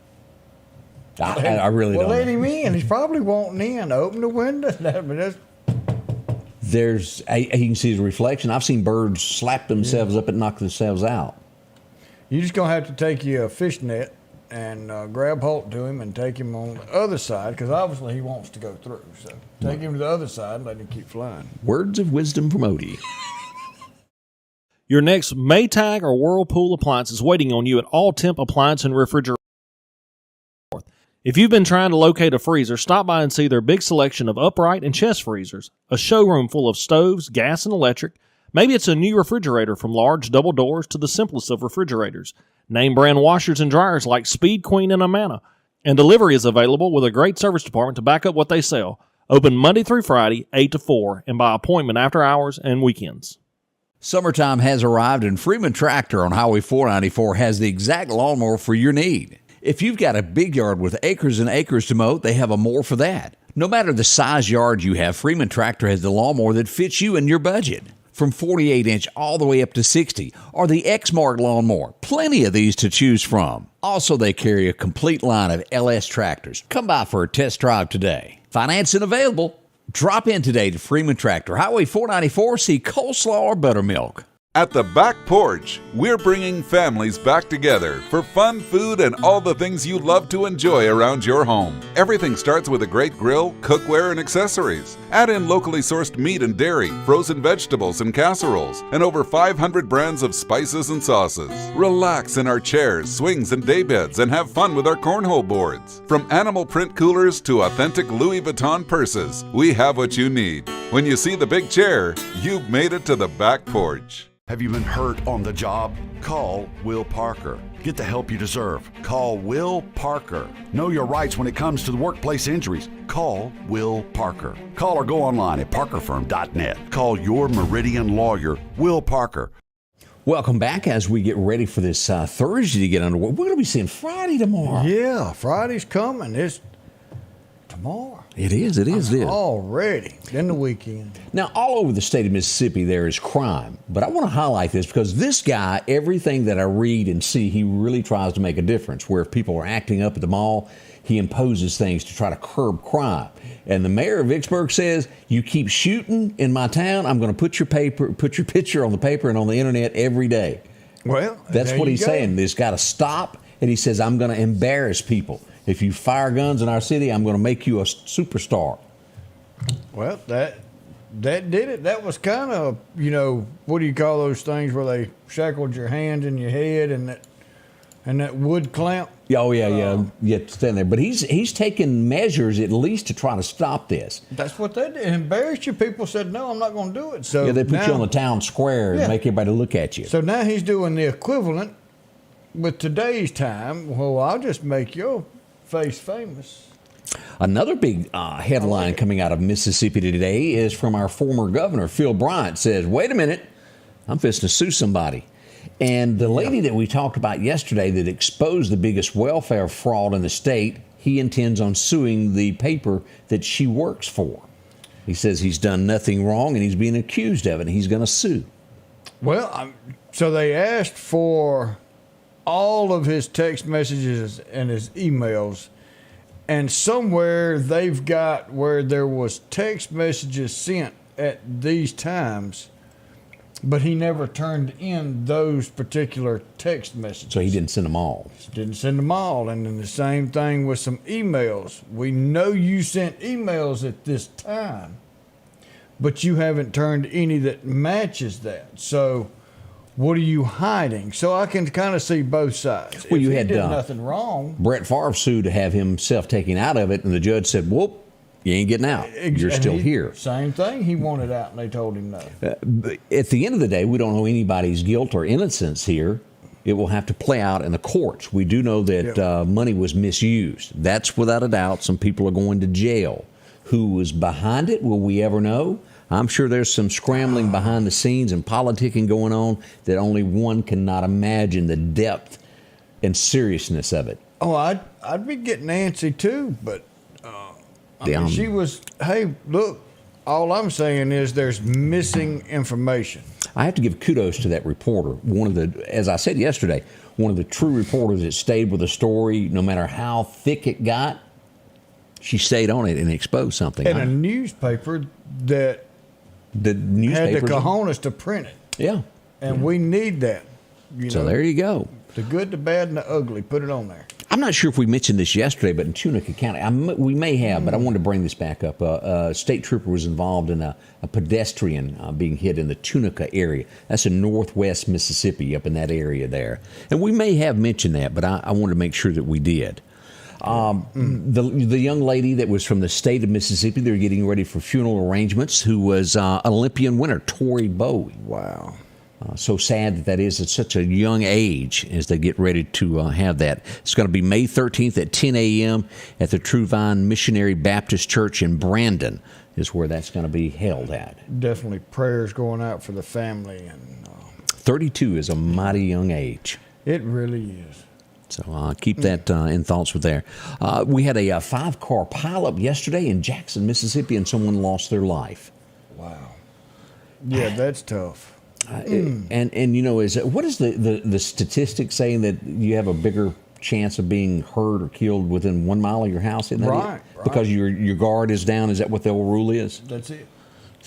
I really don't. Well, let him in. He's probably wanting in. Open the window. He can see his reflection. I've seen birds slap themselves up and knock themselves out. You're just going to have to take you a fishnet and grab hold to him and take him on the other side, because obviously he wants to go through. So take him to the other side and let him keep flying. Words of wisdom from Odie. Your next Maytag or Whirlpool appliance is waiting on you at All Temp Appliance and Refrigerator. If you've been trying to locate a freezer, stop by and see their big selection of upright and chest freezers, a showroom full of stoves, gas, and electric. Maybe it's a new refrigerator from large double doors to the simplest of refrigerators. Name brand washers and dryers like Speed Queen and Amana. And delivery is available with a great service department to back up what they sell. Open Monday through Friday, 8 to 4, and by appointment after hours and weekends. Summertime has arrived, and Freeman Tractor on Highway 494 has the exact lawnmower for your need. If you've got a big yard with acres and acres to mow, they have a mower for that. No matter the size yard you have, Freeman Tractor has the lawnmower that fits you and your budget. From 48-inch all the way up to 60, or the X-Mark lawnmower. Plenty of these to choose from. Also, they carry a complete line of LS tractors. Come by for a test drive today. Financing available. Drop in today to Freeman Tractor, Highway 494, see coleslaw or buttermilk. At the Back Porch, we're bringing families back together for fun, food, and all the things you love to enjoy around your home. Everything starts with a great grill, cookware, and accessories. Add in locally sourced meat and dairy, frozen vegetables and casseroles, and over 500 brands of spices and sauces. Relax in our chairs, swings, and daybeds and have fun with our cornhole boards. From animal print coolers to authentic Louis Vuitton purses, we have what you need. When you see the big chair, you've made it to the Back Porch. Have you been hurt on the job? Call Will Parker. Get the help you deserve. Call Will Parker. Know your rights when it comes to the workplace injuries. Call Will Parker. Call or go online at parkerfirm.net. Call your Meridian lawyer, Will Parker. Welcome back as we get ready for this Thursday to get underway. We're going to be seeing Friday tomorrow. Yeah, Friday's coming. It's tomorrow. It is. Already. Then the weekend. Now, all over the state of Mississippi, there is crime. But I want to highlight this because this guy, everything that I read and see, he really tries to make a difference. Where if people are acting up at the mall, he imposes things to try to curb crime. And the mayor of Vicksburg says, you keep shooting in my town, I'm going to put your picture on the paper and on the internet every day. Well, that's what he's saying. This got to stop. And he says, I'm going to embarrass people. If you fire guns in our city, I'm going to make you a superstar. Well, that did it. That was kind of, what do you call those things where they shackled your hands and your head, and that And that wood clamp. Oh yeah. You have to stand there. But he's taken measures at least to try to stop this. That's what they did. Embarrassed you. People said, no, I'm not going to do it. So Yeah, they put now, you on the town square and make everybody look at you. So now he's doing the equivalent with today's time. Well, I'll just make your face famous. Another big headline coming out of Mississippi today is from our former governor, Phil Bryant, says, wait a minute, I'm fixing to sue somebody. And the lady that we talked about yesterday that exposed the biggest welfare fraud in the state, he intends on suing the paper that she works for. He says he's done nothing wrong and he's being accused of it, and he's going to sue. Well, so they asked for all of his text messages and his emails, and somewhere they've got where there was text messages sent at these times, but he never turned in those particular text messages. So he didn't send them all. Didn't send them all. And then the same thing with some emails. We know you sent emails at this time, but you haven't turned any that matches that. So what are you hiding? So I can kind of see both sides. Well, if you he had did nothing wrong. Brett Favre sued to have himself taken out of it, and the judge said, whoop, you ain't getting out. You're still here. Same thing. He wanted out, and they told him no. But at the end of the day, we don't know anybody's guilt or innocence here. It will have to play out in the courts. We do know that money was misused. That's without a doubt. Some people are going to jail. Who was behind it? Will we ever know? I'm sure there's some scrambling behind the scenes and politicking going on that only one cannot imagine the depth and seriousness of it. Oh, I'd be getting antsy too, but I mean, she was, hey, look, all I'm saying is there's missing information. I have to give kudos to that reporter. One of the, as I said yesterday, one of the true reporters that stayed with the story, no matter how thick it got, she stayed on it and exposed something. And a newspaper that had the cojones to print it. Yeah. And we need that. So there you go. The good, the bad, and the ugly. Put it on there. I'm not sure if we mentioned this yesterday, but in Tunica County, we may have, but I wanted to bring this back up. A state trooper was involved in a pedestrian being hit in the Tunica area. That's in northwest Mississippi, up in that area there. And we may have mentioned that, but I wanted to make sure that we did. The young lady that was from the state of Mississippi, they're getting ready for funeral arrangements, who was Olympian winner, Tori Bowie. Wow. So sad that is at such a young age as they get ready to have that. It's going to be May 13th at 10 a.m. at the True Vine Missionary Baptist Church in Brandon is where that's going to be held at. Definitely prayers going out for the family. And 32 is a mighty young age. It really is. So keep that in thoughts with there. We had a 5-car pileup yesterday in Jackson, Mississippi, and someone lost their life. Wow. Yeah, that's tough. And you know, what is the statistic saying that you have a bigger chance of being hurt or killed within 1 mile of your house? Isn't that right. Because your guard is down. Is that what the old rule is? That's it.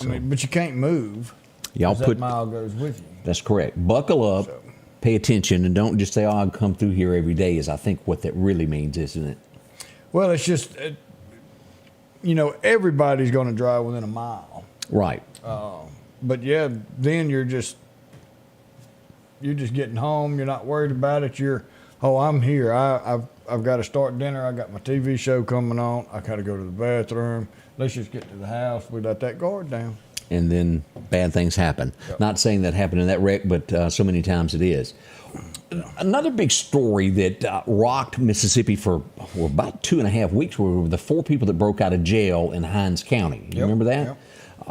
I mean, but you can't move. Y'all that mile goes with you. That's correct. Buckle up, pay attention, and don't just say, "Oh, I come through here every day." Is I think what that really means, isn't it? Well, it's just everybody's going to drive within a mile. Right. But yeah, then you're just getting home. You're not worried about it. I'm here. I've got to start dinner. I got my TV show coming on. I got to go to the bathroom. Let's just get to the house. We let that guard down. And then bad things happen. Yep. Not saying that happened in that wreck, but so many times it is. Another big story that rocked Mississippi for about 2.5 weeks were the 4 people that broke out of jail in Hinds County. You remember that? Yep.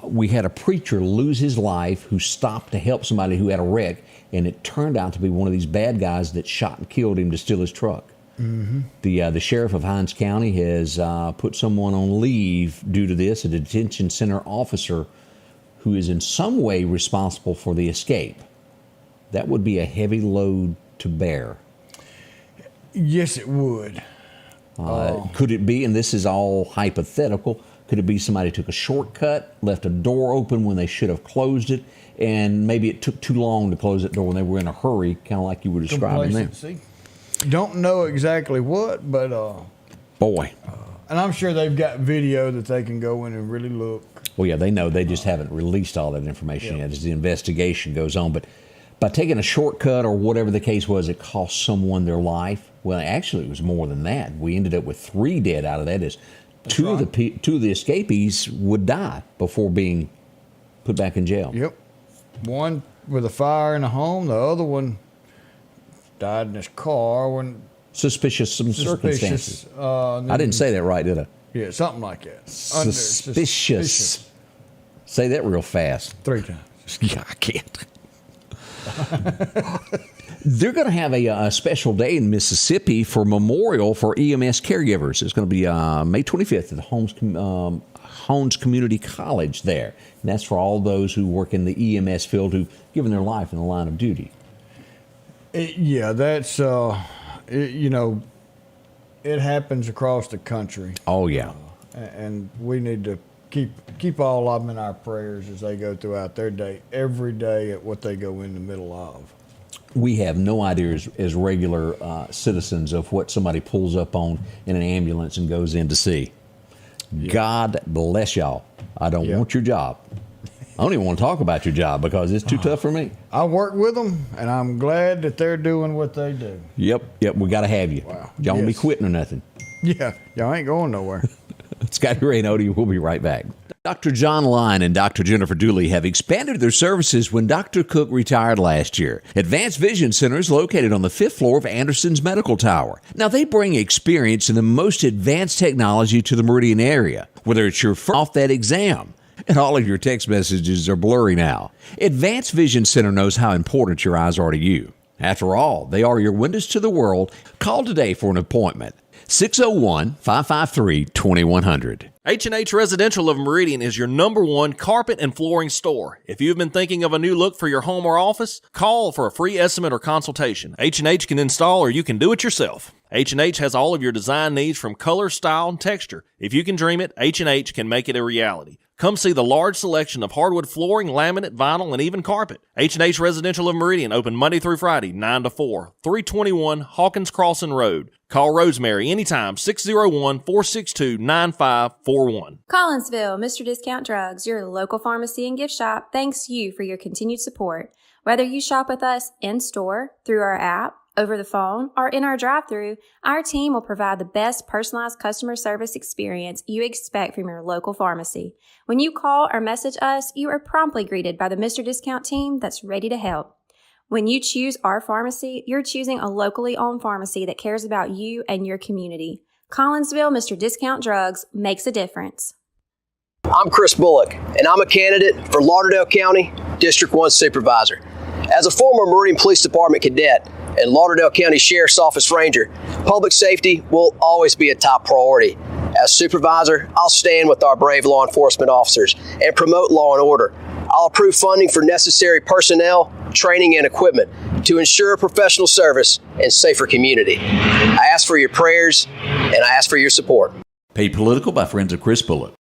We had a preacher lose his life who stopped to help somebody who had a wreck, and it turned out to be one of these bad guys that shot and killed him to steal his truck. Mm-hmm. The sheriff of Hinds County has put someone on leave due to this, a detention center officer who is in some way responsible for the escape. That would be a heavy load to bear. Yes, it would. Could it be, and this is all hypothetical, could it be somebody took a shortcut, left a door open when they should have closed it, and maybe it took too long to close that door when they were in a hurry, kind of like you were describing there? Don't know exactly what, but... Boy. And I'm sure they've got video that they can go in and really look. Well, yeah, they know. They just haven't released all that information yet as the investigation goes on. But by taking a shortcut or whatever the case was, it cost someone their life. Well, actually, it was more than that. We ended up with 3 dead out of that. Is two of the escapees would die before being put back in jail. Yep. One with a fire in the home. The other one died in his car when Suspicious circumstances. I didn't say that right, did I? Yeah, something like that. Suspicious. Say that real fast. 3 times. Yeah, I can't. They're going to have a special day in Mississippi for memorial for EMS caregivers. It's going to be May 25th at the Holmes Community College there. And that's for all those who work in the EMS field who've given their life in the line of duty. That's, it happens across the country. Oh, yeah. And we need to keep all of them in our prayers as they go throughout their day, every day at what they go in the middle of. We have no idea as regular citizens of what somebody pulls up on in an ambulance and goes in to see. Yeah. God bless y'all. I don't want your job. I don't even want to talk about your job because it's too tough for me. I work with them, and I'm glad that they're doing what they do. Yep, we got to have you. Wow. Y'all won't be quitting or nothing. Yeah, y'all ain't going nowhere. Scotty Ray and Odie, we'll be right back. Dr. John Line and Dr. Jennifer Dooley have expanded their services when Dr. Cook retired last year. Advanced Vision Center is located on the 5th floor of Anderson's Medical Tower. Now, they bring experience in the most advanced technology to the Meridian area, whether it's your first off that exam. And all of your text messages are blurry now. Advanced Vision Center knows how important your eyes are to you. After all, they are your windows to the world. Call today for an appointment. 601-553-2100. H&H Residential of Meridian is your #1 carpet and flooring store. If you've been thinking of a new look for your home or office, call for a free estimate or consultation. H&H can install or you can do it yourself. H&H has all of your design needs from color, style, and texture. If you can dream it, H&H can make it a reality. Come see the large selection of hardwood flooring, laminate, vinyl, and even carpet. H&H Residential of Meridian, open Monday through Friday, 9 to 4, 321 Hawkins Crossing Road. Call Rosemary anytime, 601-462-9541. Collinsville, Mr. Discount Drugs, your local pharmacy and gift shop, thanks you for your continued support. Whether you shop with us in-store, through our app, over the phone, or in our drive-thru, our team will provide the best personalized customer service experience you expect from your local pharmacy. When you call or message us, you are promptly greeted by the Mr. Discount team that's ready to help. When you choose our pharmacy, you're choosing a locally owned pharmacy that cares about you and your community. Collinsville, Mr. Discount Drugs makes a difference. I'm Chris Bullock, and I'm a candidate for Lauderdale County District 1 Supervisor. As a former Meridian Police Department cadet and Lauderdale County Sheriff's Office Ranger, public safety will always be a top priority. As supervisor, I'll stand with our brave law enforcement officers and promote law and order. I'll approve funding for necessary personnel, training, and equipment to ensure professional service and safer community. I ask for your prayers, and I ask for your support. Paid Political by friends of Chris Bullock.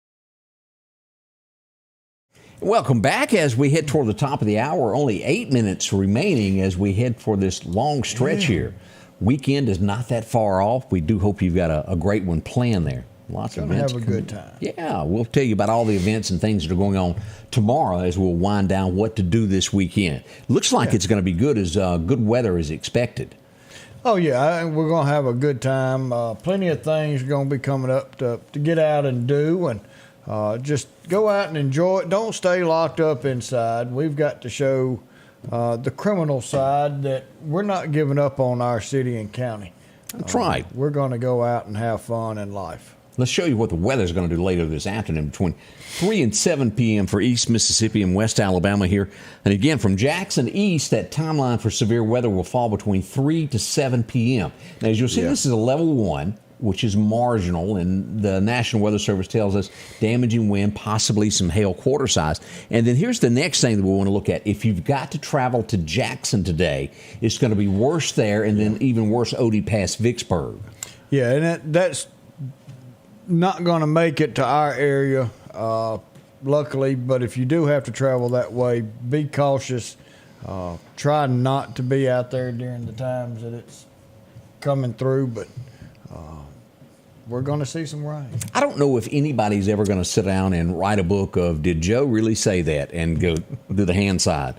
Welcome back as we head toward the top of the hour. Only 8 minutes remaining as we head for this long stretch here. Weekend is not that far off. We do hope you've got a great one planned there. Lots of events. Have a good time. Yeah, we'll tell you about all the events and things that are going on tomorrow as we'll wind down what to do this weekend. Looks like it's going to be good as good weather is expected. Oh, yeah, we're going to have a good time. Plenty of things are going to be coming up to get out and do, and just go out and enjoy it. Don't stay locked up inside. We've got to show the criminal side that we're not giving up on our city and county. That's right. We're going to go out and have fun in life. Let's show you what the weather's going to do later this afternoon between 3 and 7 p.m. for East Mississippi and West Alabama here. And again, from Jackson east, that timeline for severe weather will fall between 3 to 7 p.m. Now, as you'll see, this is a level 1, which is marginal, and the National Weather Service tells us damaging wind, possibly some hail quarter size. And then here's the next thing that we want to look at. If you've got to travel to Jackson today, it's going to be worse there, and then even worse Odie past Vicksburg. Yeah, and that's not going to make it to our area, luckily, but if you do have to travel that way, be cautious. Try not to be out there during the times that it's coming through, but we're going to see some rain. I don't know if anybody's ever going to sit down and write a book of, did Joe really say that, and go do the hand side.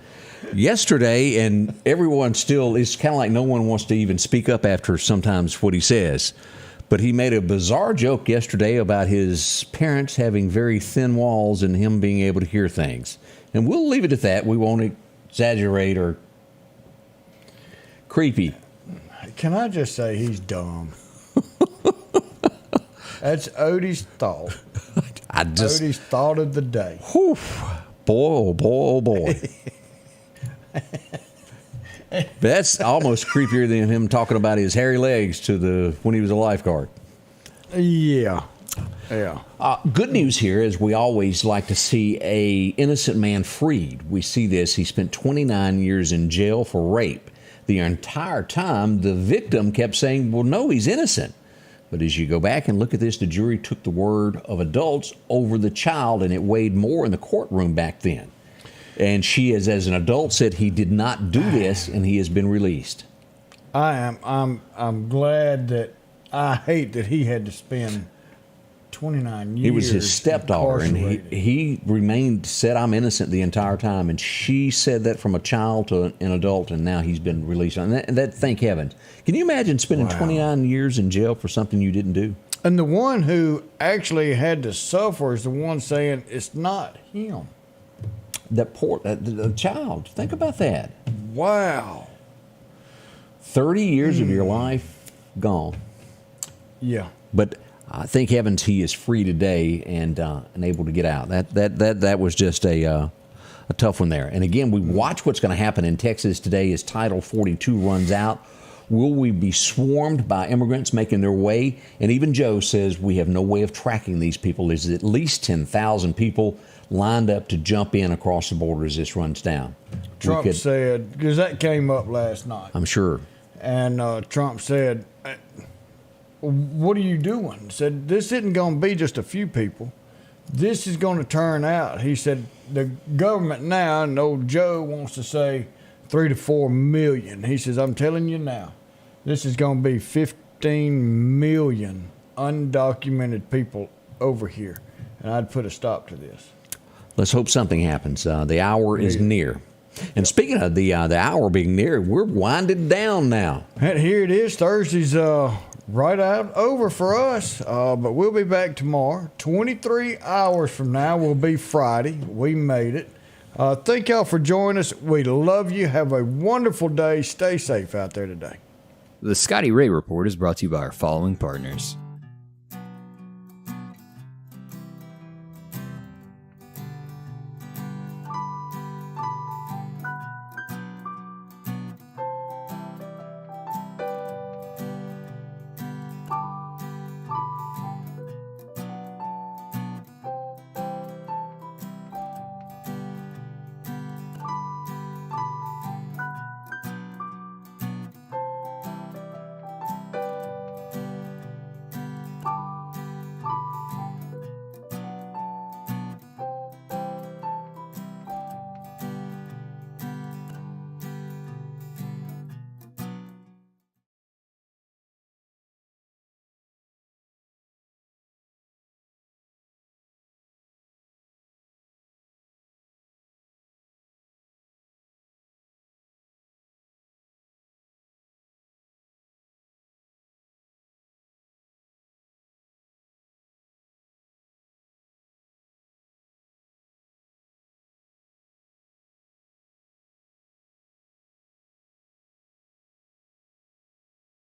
yesterday, and everyone still, it's kind of like no one wants to even speak up after sometimes what he says. But he made a bizarre joke yesterday about his parents having very thin walls and him being able to hear things. And we'll leave it at that. We won't exaggerate or creepy. Can I just say he's dumb? That's Odie's thought. Odie's thought of the day. Whew, boy, oh boy, oh boy. That's almost creepier than him talking about his hairy legs when he was a lifeguard. Yeah. Good news here is we always like to see a innocent man freed. We see this. He spent 29 years in jail for rape. The entire time, the victim kept saying, well, no, he's innocent. But as you go back and look at this, the jury took the word of adults over the child, and it weighed more in the courtroom back then. And she, as an adult, said he did not do this, and he has been released. I'm glad that I hate that he had to spend 29 years. He was his stepdaughter, and he said, I'm innocent the entire time. And she said that from a child to an adult, and now he's been released. And that thank heavens. Can you imagine spending 29 years in jail for something you didn't do? And the one who actually had to suffer is the one saying it's not him. The child. Think about that. Wow. 30 years of your life gone. Yeah. But thank heavens he is free today and able to get out. That was just a tough one there. And again, we watch what's going to happen in Texas today as Title 42 runs out. Will we be swarmed by immigrants making their way? And even Joe says we have no way of tracking these people. There's at least 10,000 people lined up to jump in across the border as this runs down. Trump said, because that came up last night. I'm sure. And Trump said, what are you doing? Said, this isn't going to be just a few people. This is going to turn out. He said, the government now, and old Joe wants to say 3 to 4 million. He says, I'm telling you now, this is going to be 15 million undocumented people over here. And I'd put a stop to this. Let's hope something happens. The hour is near. And speaking of the hour being near, we're winding down now. And here it is. Thursday's right out over for us. But we'll be back tomorrow. 23 hours from now will be Friday. We made it. Thank y'all for joining us. We love you. Have a wonderful day. Stay safe out there today. The Scotty Ray Report is brought to you by our following partners: